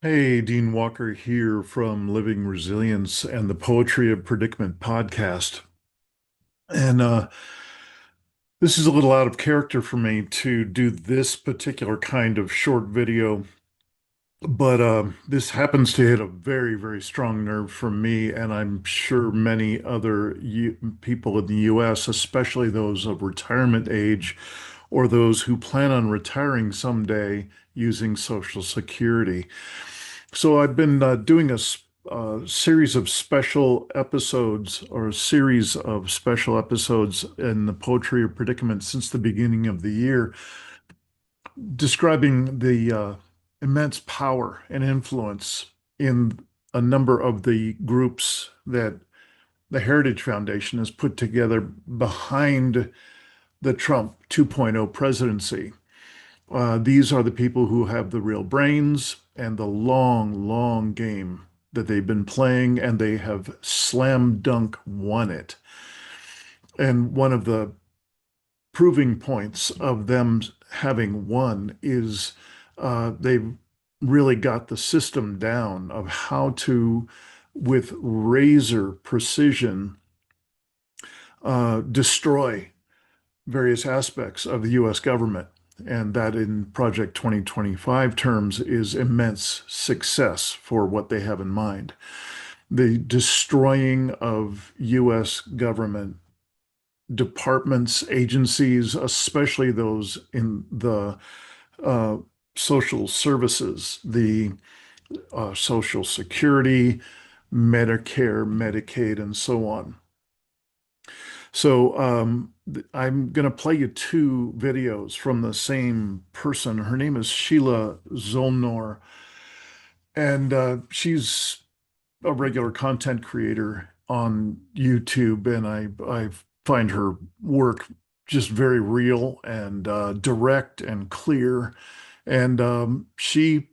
Hey, Dean Walker here from Living Resilience and the Poetry of Predicament podcast. And this is a little out of character for me to do this particular kind of short video, but this happens to hit a very, very strong nerve for me, and I'm sure many other people in the US, especially those of retirement age or those who plan on retiring someday using Social Security. So I've been doing series of special episodes or a series of special episodes in the Poetry of Predicament since the beginning of the year, describing the immense power and influence in a number of the groups that the Heritage Foundation has put together behind the Trump 2.0 presidency. These are the people who have the real brains and the long, long game that they've been playing, and they have slam dunk won it. And one of the proving points of them having won is they've really got the system down of how to, with razor precision, destroy various aspects of the US government. And that in Project 2025 terms is immense success for what they have in mind. The destroying of US government departments, agencies, especially those in the uh, social services, the Social Security, Medicare, Medicaid, and so on. So I'm going to play you two videos from the same person. Her name is Sheila Zolnor, and she's a regular content creator on YouTube, and I find her work just very real and direct and clear. And she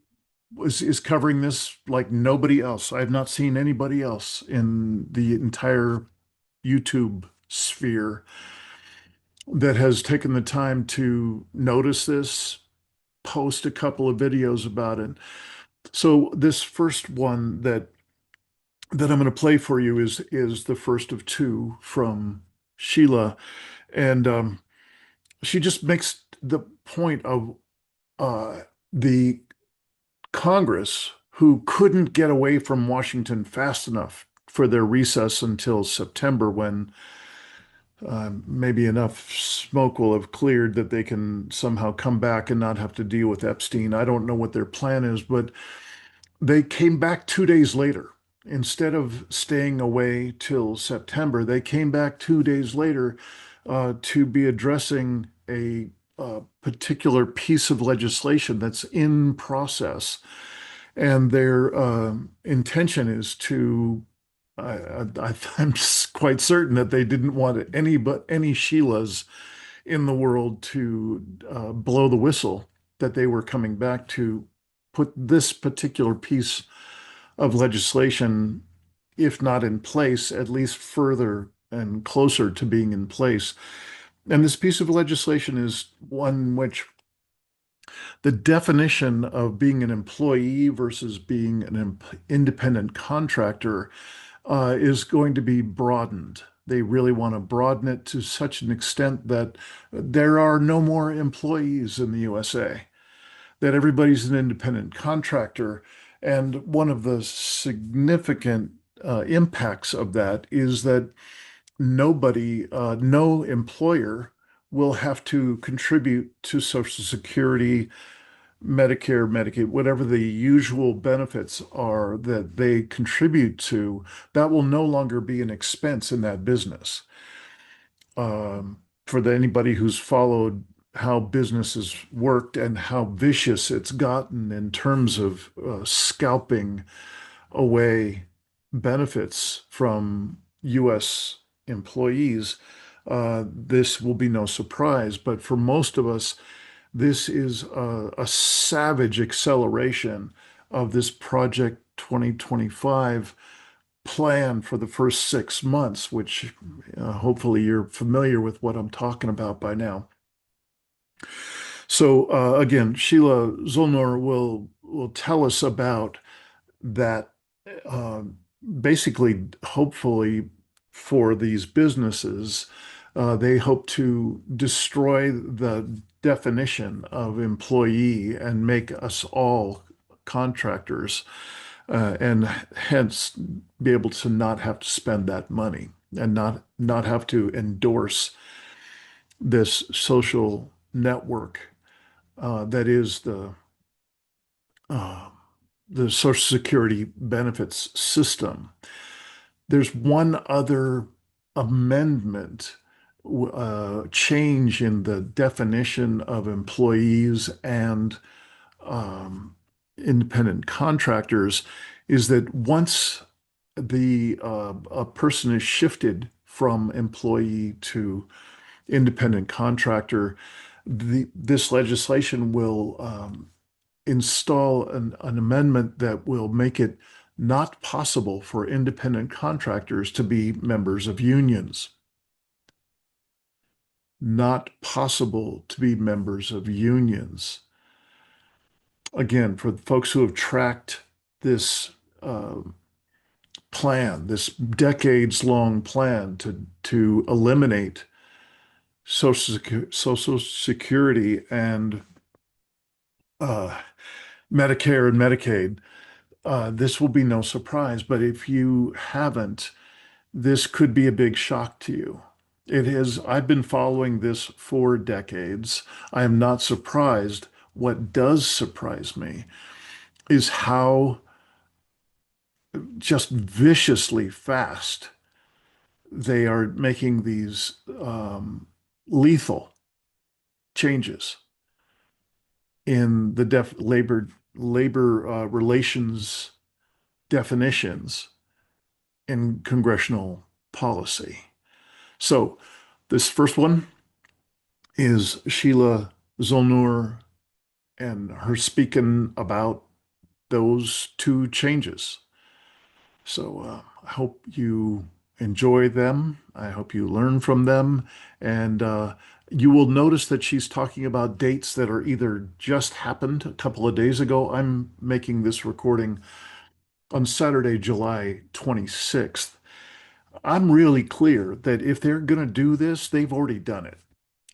is covering this like nobody else. I have not seen anybody else in the entire YouTube sphere that has taken the time to notice this, post a couple of videos about it. So this first one that I'm going to play for you is the first of two from Sheila, and she just makes the point of the Congress who couldn't get away from Washington fast enough for their recess until September when maybe enough smoke will have cleared that they can somehow come back and not have to deal with Epstein. I don't know what their plan is, but they came back 2 days later. Instead of staying away till September, they came back 2 days later to be addressing a particular piece of legislation that's in process. And their intention is to I'm quite certain that they didn't want any Sheilas in the world to blow the whistle that they were coming back to put this particular piece of legislation, if not in place, at least further and closer to being in place. And this piece of legislation is one which the definition of being an employee versus being an independent contractor is going to be broadened. They really want to broaden it to such an extent that there are no more employees in the USA, that everybody's an independent contractor. And one of the significant impacts of that is that no employer will have to contribute to Social Security, Medicare, Medicaid, whatever the usual benefits are that they contribute to, that will no longer be an expense in that business. Anybody who's followed how businesses worked and how vicious it's gotten in terms of scalping away benefits from U.S. employees, this will be no surprise. But for most of us, this is a savage acceleration of this Project 2025 plan for the first 6 months, which hopefully you're familiar with what I'm talking about by now. So again, Sheila Zollner will will tell us about that. Uh, Basically, hopefully, for these businesses, they hope to destroy the definition of employee and make us all contractors, and hence be able to not have to spend that money and not have to endorse this social network that is uh, the Social Security benefits system. There's one other amendment, change in the definition of employees and um, independent contractors, is that once a person is shifted from employee to independent contractor, this legislation will install an amendment that will make it not possible for independent contractors to be members of unions. Not possible to be members of unions. Again, for folks who have tracked this uh, plan, this decades-long plan to eliminate Social Security and uh, Medicare and Medicaid, this will be no surprise. But if you haven't, this could be a big shock to you. It is, I've been following this for decades. I am not surprised. What does surprise me is how just viciously fast they are making these lethal changes in the labor relations definitions in congressional policy. So this first one is Sheila Zolnur and her speaking about those two changes. So I hope you enjoy them. I hope you learn from them. And you will notice that she's talking about dates that are either just happened a couple of days ago. I'm making this recording on Saturday, July 26th. I'm really clear that if they're going to do this, they've already done it.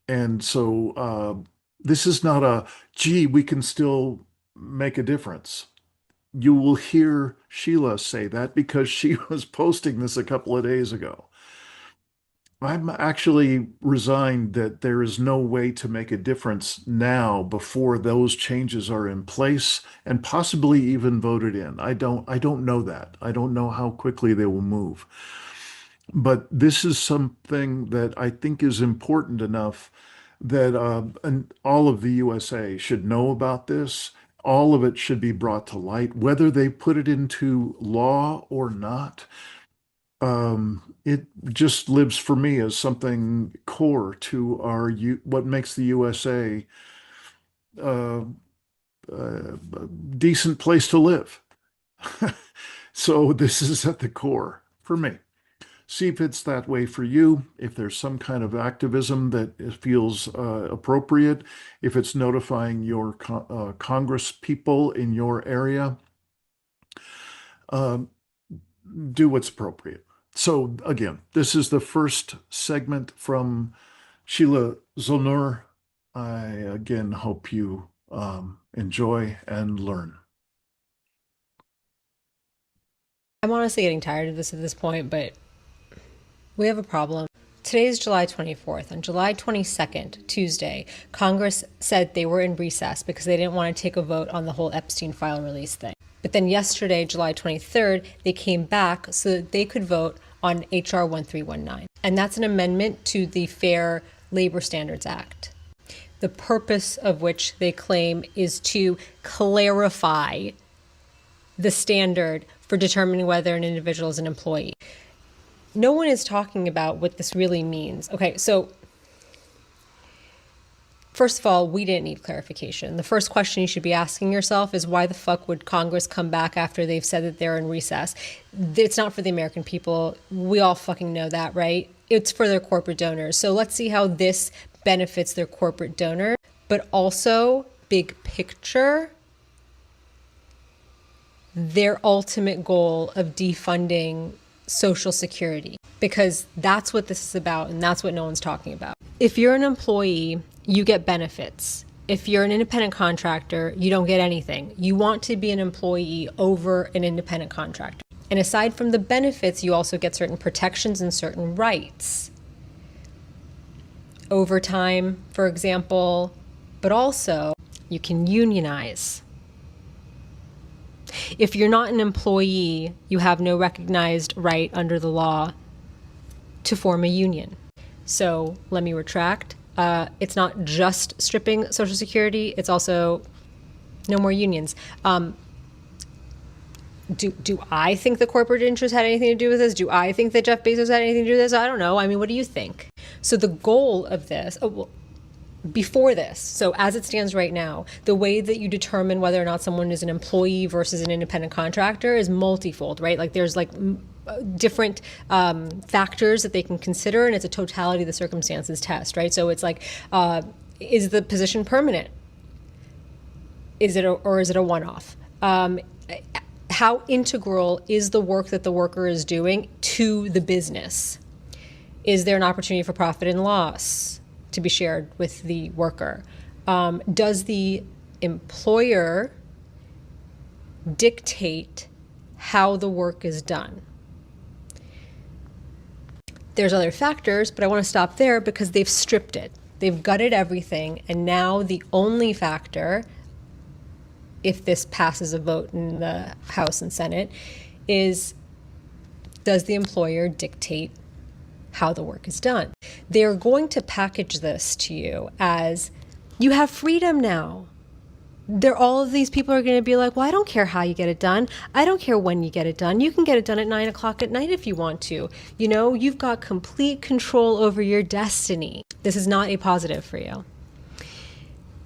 And so this is not a, gee, we can still make a difference. You will hear Sheila say that because she was posting this a couple of days ago. I'm actually resigned that there is no way to make a difference now before those changes are in place and possibly even voted in. I don't know that. I don't know how quickly they will move. But this is something that I think is important enough that and all of the USA should know about this. All of it should be brought to light, whether they put it into law or not. It just lives for me as something core to what makes the USA uh, a decent place to live. So this is at the core for me. See if it's that way for you, if there's some kind of activism that feels appropriate, if it's notifying your Congress people in your area, um, do what's appropriate. So again, this is the first segment from Sheila Zolnur. I again hope you enjoy and learn. I'm honestly getting tired of this at this point, but we have a problem. Today is July 24th. On July 22nd, Tuesday, Congress said they were in recess because they didn't want to take a vote on the whole Epstein file release thing. But then yesterday, July 23rd, they came back so that they could vote on HR 1319. And that's an amendment to the Fair Labor Standards Act, the purpose of which they claim is to clarify the standard for determining whether an individual is an employee. No one is talking about what this really means. Okay, so first of all, we didn't need clarification. The first question you should be asking yourself is why the fuck would Congress come back after they've said that they're in recess? It's not for the American people. We all fucking know that, right? It's for their corporate donors. So let's see how this benefits their corporate donor, but also big picture. their ultimate goal of defunding Social Security, because that's what this is about, and that's what no one's talking about. If you're an employee, you get benefits. If you're an independent contractor, you don't get anything. You want to be an employee over an independent contractor. And aside from the benefits, you also get certain protections and certain rights. Overtime, for example, but also you can unionize. If you're not an employee, you have no recognized right under the law to form a union. So let me retract. It's not just stripping Social Security, it's also no more unions. Do I think the corporate interest had anything to do with this? Do I think that Jeff Bezos had anything to do with this? I don't know. I mean, what do you think? So the goal of this, before this, so as it stands right now, the way that you determine whether or not someone is an employee versus an independent contractor is multifold, right? Like there's like different factors that they can consider, and it's a totality of the circumstances test, right? So it's like, is the position permanent? Is it or is it a one-off? How integral is the work that the worker is doing to the business? Is there an opportunity for profit and loss to be shared with the worker? Does the employer dictate how the work is done? There's other factors, but I want to stop there because they've stripped it. They've gutted everything, and now the only factor, if this passes a vote in the House and Senate, is does the employer dictate how the work is done? They're going to package this to you as you have freedom now. All of these people are going to be like, well, I don't care how you get it done. I don't care when you get it done. You can get it done at 9 o'clock at night if you want to. You know, you've got complete control over your destiny. This is not a positive for you,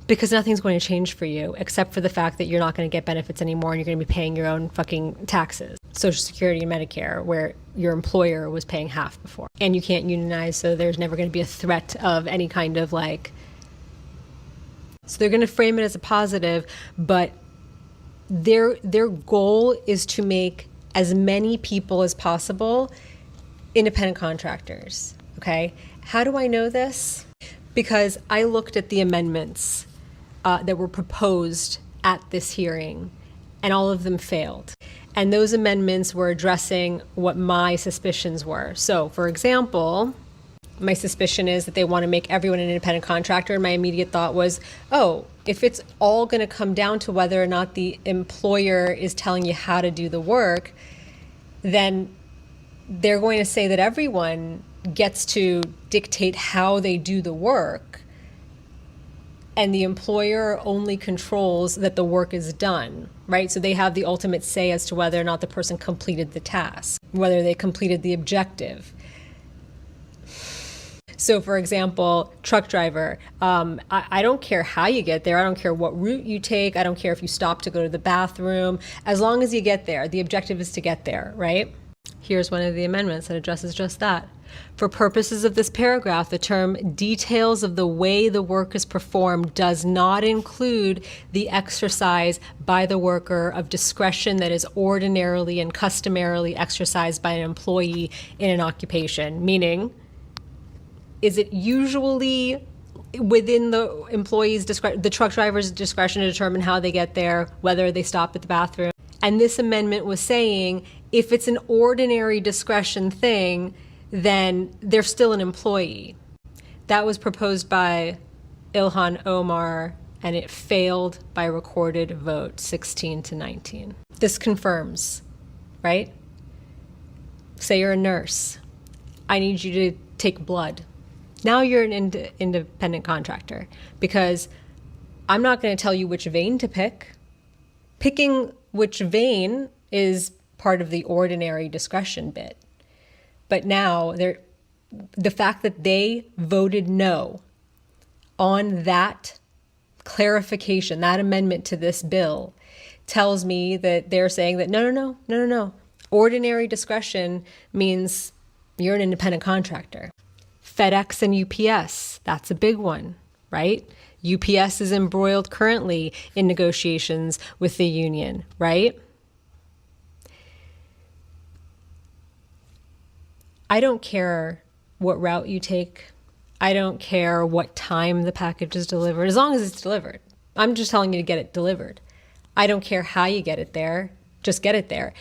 because nothing's going to change for you except for the fact that you're not going to get benefits anymore and you're going to be paying your own fucking taxes, Social Security and Medicare, where your employer was paying half before. And you can't unionize, so there's never going to be a threat of any kind of like... So they're going to frame it as a positive, but their goal is to make as many people as possible independent contractors, okay? How do I know this? Because I looked at the amendments that were proposed at this hearing, and all of them failed. And those amendments were addressing what my suspicions were. So, for example, my suspicion is that they want to make everyone an independent contractor, and my immediate thought was, oh, if it's all going to come down to whether or not the employer is telling you how to do the work, then they're going to say that everyone gets to dictate how they do the work, and the employer only controls that the work is done, right? So they have the ultimate say as to whether or not the person completed the task, whether they completed the objective. So for example, truck driver, I don't care how you get there. I don't care what route you take. I don't care if you stop to go to the bathroom. As long as you get there, the objective is to get there, right? Here's one of the amendments that addresses just that. For purposes of this paragraph, the term details of the way the work is performed does not include the exercise by the worker of discretion that is ordinarily and customarily exercised by an employee in an occupation. Meaning, is it usually within the employee's discretion, the truck driver's discretion to determine how they get there, whether they stop at the bathroom? And this amendment was saying if it's an ordinary discretion thing, then they're still an employee. That was proposed by Ilhan Omar, and it failed by recorded vote 16-19. This confirms, right? Say you're a nurse. I need you to take blood. Now you're an independent contractor, because I'm not going to tell you which vein to pick. Picking which vein is part of the ordinary discretion bit. But now the fact that they voted no on that clarification, that amendment to this bill, tells me that they're saying that no. Ordinary discretion means you're an independent contractor. FedEx and UPS, that's a big one, right? UPS is embroiled currently in negotiations with the union, right? I don't care what route you take. I don't care what time the package is delivered, as long as it's delivered. I'm just telling you to get it delivered. I don't care how you get it there, just get it there.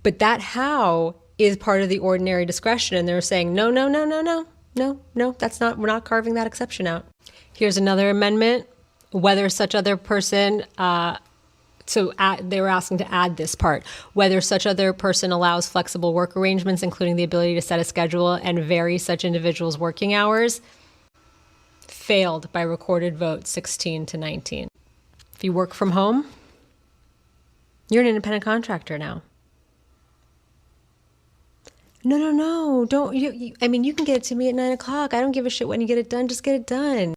But that how is part of the ordinary discretion. And they're saying, no, no, no, no, no, no, no, that's not, we're not carving that exception out. Here's another amendment. Whether such other person, they were asking to add this part, whether such other person allows flexible work arrangements, including the ability to set a schedule and vary such individuals' working hours, failed by recorded vote 16-19. If you work from home, you're an independent contractor now. No, no, no, don't, I mean, you can get it to me at 9 o'clock. I don't give a shit when you get it done, just get it done.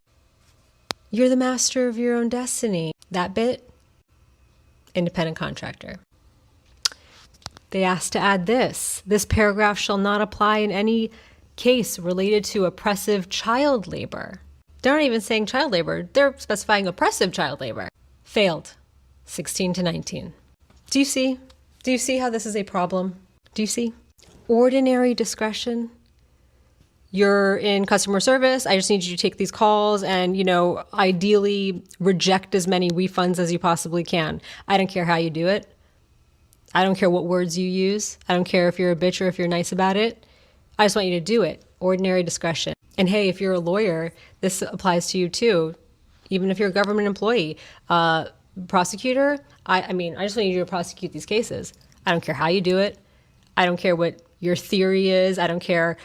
You're the master of your own destiny. That bit, independent contractor. They asked to add this. This paragraph shall not apply in any case related to oppressive child labor. They're not even saying child labor. They're specifying oppressive child labor. Failed. 16-19. Do you see? Do you see how this is a problem? Do you see? Ordinary discretion. You're in customer service. I just need you to take these calls and, ideally reject as many refunds as you possibly can. I don't care how you do it. I don't care what words you use. I don't care if you're a bitch or if you're nice about it. I just want you to do it. Ordinary discretion. And hey, if you're a lawyer, this applies to you too. Even if you're a government employee, prosecutor, I just want you to prosecute these cases. I don't care how you do it. I don't care what your theory is. I don't care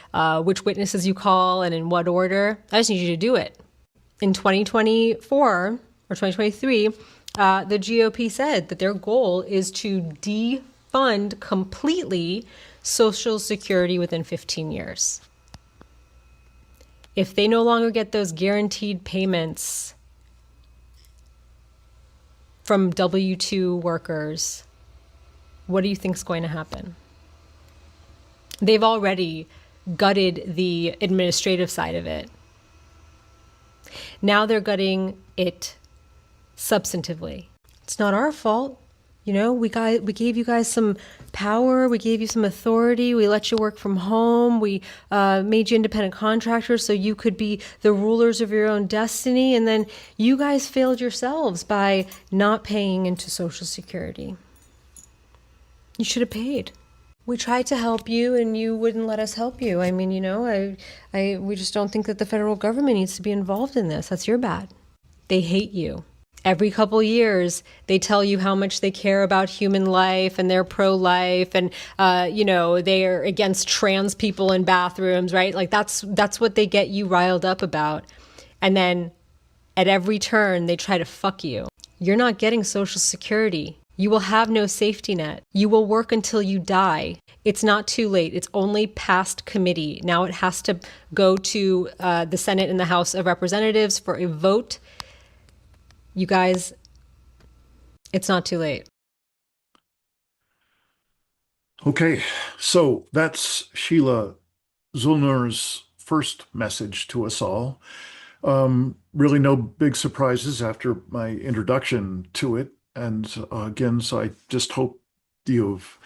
which witnesses you call and in what order. I just need you to do it. In 2024 or 2023, the GOP said that their goal is to defund completely Social Security within 15 years. If they no longer get those guaranteed payments from W-2 workers, what do you think is going to happen? They've already gutted the administrative side of it. Now they're gutting it substantively. It's not our fault. We gave you guys some power. We gave you some authority. We let you work from home. We made you independent contractors so you could be the rulers of your own destiny. And then you guys failed yourselves by not paying into Social Security. You should have paid. We tried to help you and you wouldn't let us help you. We just don't think that the federal government needs to be involved in this. That's your bad. They hate you. Every couple years, they tell you how much they care about human life and they're pro-life and, they are against trans people in bathrooms, right? Like that's what they get you riled up about. And then at every turn, they try to fuck you. You're not getting Social Security. You will have no safety net. You will work until you die. It's not too late. It's only past committee. Now it has to go to the Senate and the House of Representatives for a vote. You guys, it's not too late. Okay, so that's Sheila Zulner's first message to us all. Really no big surprises after my introduction to it. And again, so I just hope you've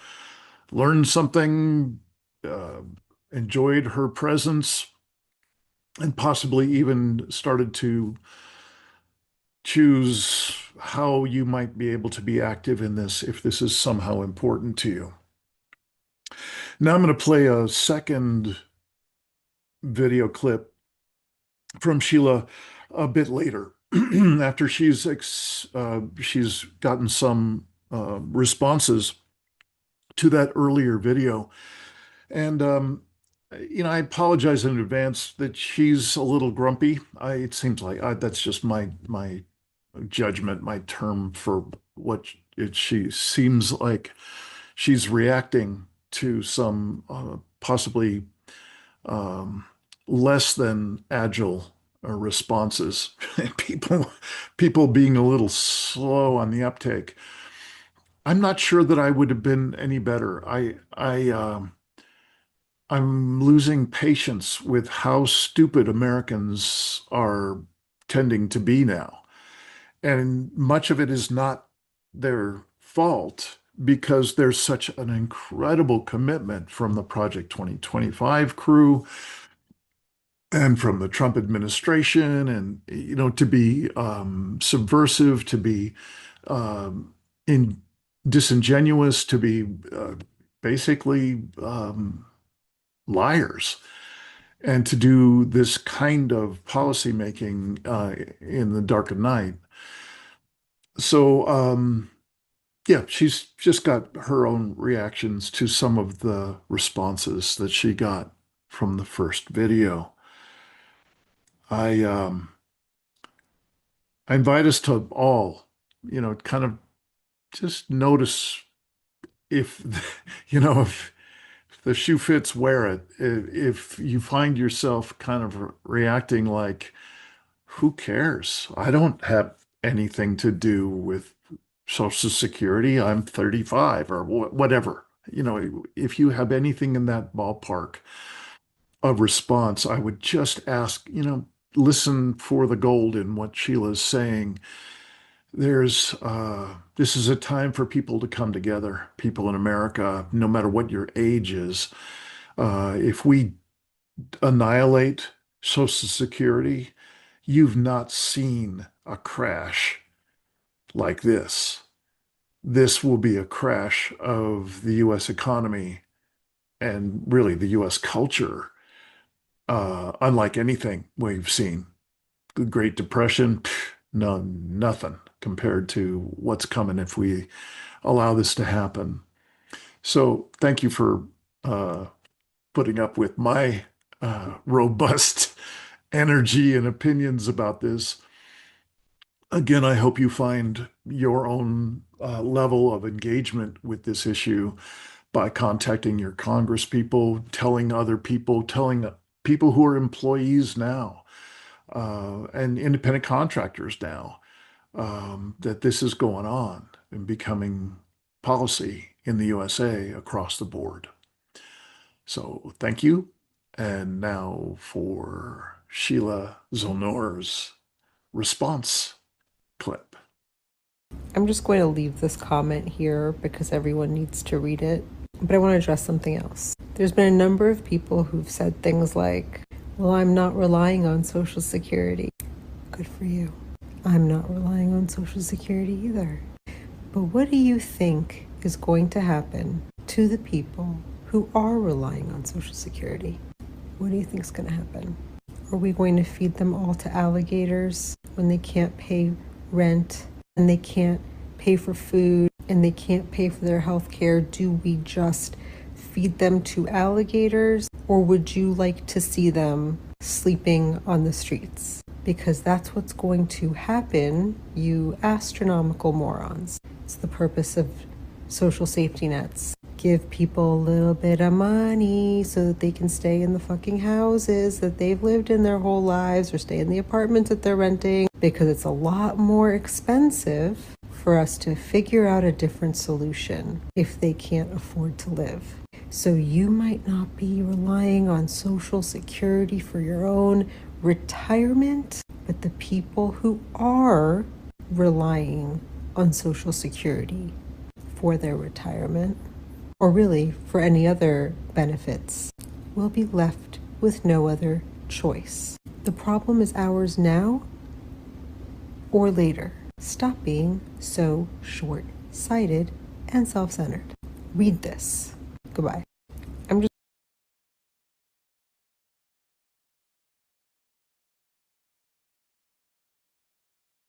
learned something, enjoyed her presence, and possibly even started to choose how you might be able to be active in this if this is somehow important to you. Now I'm going to play a second video clip from Sheila a bit later after she's gotten some responses to that earlier video. And I apologize in advance that she's a little grumpy. It seems like that's just my judgment, my term for what she seems like she's reacting to some possibly less than agile responses. People being a little slow on the uptake. I'm not sure that I would have been any better. I'm losing patience with how stupid Americans are tending to be now. And much of it is not their fault. because there's such an incredible commitment from the Project 2025 crew and from the Trump administration, and to be subversive, to be in disingenuous, to be basically liars, and to do this kind of policy making in the dark of night. So, yeah, she's just got her own reactions to some of the responses that she got from the first video. I I invite us to all, kind of just notice if, if the shoe fits, wear it. If you find yourself kind of reacting like, who cares? I don't have anything to do with Social Security. I'm 35 or whatever. If you have anything in that ballpark of response, I would just ask, listen for the gold in what Sheila's saying. This is a time for people to come together, people in America, no matter what your age is. If we annihilate Social Security, you've not seen a crash like this. This will be a crash of the US economy and really the US culture, unlike anything we've seen. The Great Depression, no, nothing compared to what's coming if we allow this to happen. So thank you for putting up with my robust energy and opinions about this. Again, I hope you find your own level of engagement with this issue by contacting your Congress people, telling other people, telling people who are employees now and independent contractors now that this is going on and becoming policy in the USA across the board. So thank you. And now for Sheila Zonor's response clip. I'm just going to leave this comment here because everyone needs to read it, but I want to address something else. There's been a number of people who've said things like, well, I'm not relying on Social Security. Good for you. I'm not relying on Social Security either. But what do you think is going to happen to the people who are relying on Social Security? What do you think is going to happen? Are we going to feed them all to alligators when they can't pay rent and they can't pay for food and they can't pay for their health care? Do we just feed them to alligators, or would you like to see them sleeping on the streets? Because that's what's going to happen, you astronomical morons. It's the purpose of social safety nets. Give people a little bit of money so that they can stay in the fucking houses that they've lived in their whole lives, or stay in the apartments that they're renting, because it's a lot more expensive for us to figure out a different solution if they can't afford to live. So you might not be relying on Social Security for your own retirement, but the people who are relying on Social Security for their retirement, or really for any other benefits, will be left with no other choice. The problem is ours now or later. Stop being so short-sighted and self-centered. Read this. Goodbye.